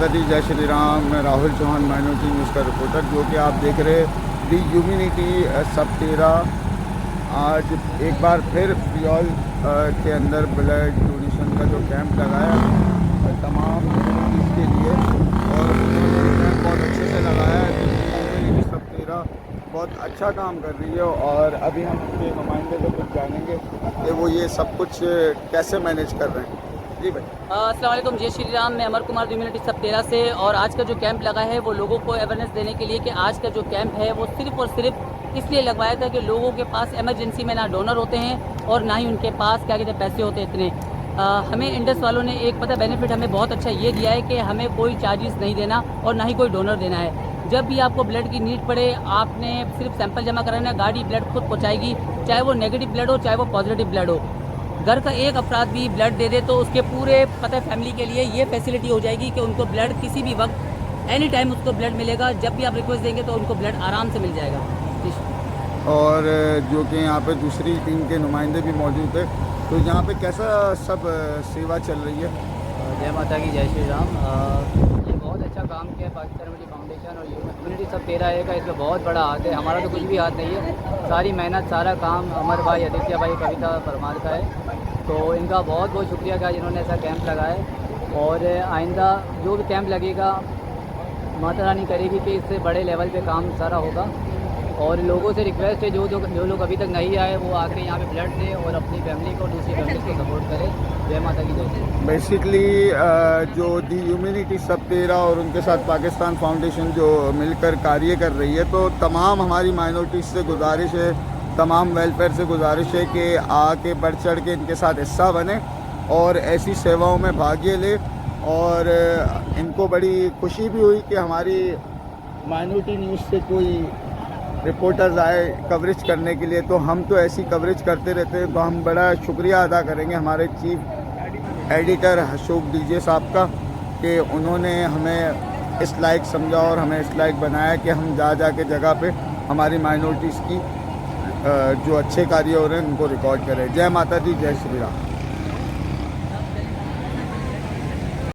जी जय श्री राम। मैं Rahul Chauhan, minority news का रिपोर्टर। जो कि आप देख रहे दी ह्यूमैनिटी सब 13 आज एक बार फिर फ्रियोल के अंदर ब्लड डोनेशन का जो कैंप लगाया तमाम कम्युनिटीज़ के लिए, और उन्होंने कैंप बहुत अच्छे से लगाया है। ह्यूमैनिटी सब 13 बहुत अच्छा काम कर रही है, और अभी हम उनके नुमाइंदे को कुछ जानेंगे कि वो ये सब कुछ कैसे मैनेज कर रहे हैं। जी भाई। अस्सलाम वालेकुम, जय श्री राम। मैं अमर कुमार ह्यूमैनिटी सब 13 से, और आज का जो कैंप लगा है वो लोगों को अवेयरनेस देने के लिए कि आज का जो कैंप है वो सिर्फ़ और सिर्फ इसलिए लगवाया था कि लोगों के पास इमरजेंसी में ना डोनर होते हैं और ना ही उनके पास क्या कहते हैं पैसे होते इतने। हमें इंडस वालों ने एक पता बेनिफिट हमें बहुत अच्छा ये दिया है कि हमें कोई चार्जेस नहीं देना और ना ही कोई डोनर देना है। जब भी आपको ब्लड की नीड पड़े आपने सिर्फ सैंपल जमा कराना, गाड़ी ब्लड खुद पहुँचाएगी, चाहे वो नेगेटिव ब्लड हो चाहे वो पॉजिटिव ब्लड हो। घर का एक अफराद भी ब्लड दे दे तो उसके पूरे पता फैमिली के लिए ये फैसिलिटी हो जाएगी कि उनको ब्लड किसी भी वक्त एनी टाइम उसको ब्लड मिलेगा। जब भी आप रिक्वेस्ट देंगे तो उनको ब्लड आराम से मिल जाएगा। और जो कि यहाँ पे दूसरी टीम के नुमाइंदे भी मौजूद है, तो यहाँ पे कैसा सब सेवा चल रही है? जय माता की, जय श्री राम। ये बहुत अच्छा काम किया है पाकिस्तान ह्यूमैनिटी फाउंडेशन और ह्यूमैनिटी सब 13 का। इसमें बहुत बड़ा हाथ है, हमारा तो कुछ भी हाथ नहीं है। सारी मेहनत सारा काम अमर भाई, आदित्य भाई, कविता परमार का है। तो इनका बहुत बहुत शुक्रिया का जिन्होंने ऐसा कैंप लगाया है, और आइंदा जो भी कैंप लगेगा माता रानी करेगी कि इससे बड़े लेवल पे काम सारा होगा। और लोगों से रिक्वेस्ट है जो लोग अभी तक नहीं आए वो आके यहाँ पे ब्लड दें और अपनी फैमिली को, दूसरी फैमिली को सपोर्ट करें। जय माता की जय। बेसिकली जो दी ह्यूमैनिटी सब 13 और उनके साथ पाकिस्तान फाउंडेशन जो मिलकर कार्य कर रही है, तो तमाम हमारी माइनॉरिटीज़ से गुजारिश है, तमाम वेलफेयर से गुजारिश है कि आके बढ़ चढ़ के इनके साथ हिस्सा बने और ऐसी सेवाओं में भाग्य ले। और इनको बड़ी खुशी भी हुई कि हमारी माइनॉरिटी न्यूज़ से कोई रिपोर्टर्स आए कवरेज करने के लिए, तो हम तो ऐसी कवरेज करते रहते हैं। तो हम बड़ा शुक्रिया अदा करेंगे हमारे चीफ एडिटर अशोक डीजे साहब का कि उन्होंने हमें इस लायक समझा और हमें इस लायक बनाया कि हम जा के जगह पे हमारी माइनॉरिटीज़ की जो अच्छे कार्य हो रहे हैं उनको रिकॉर्ड करें। जय माता दी, जय श्री राम।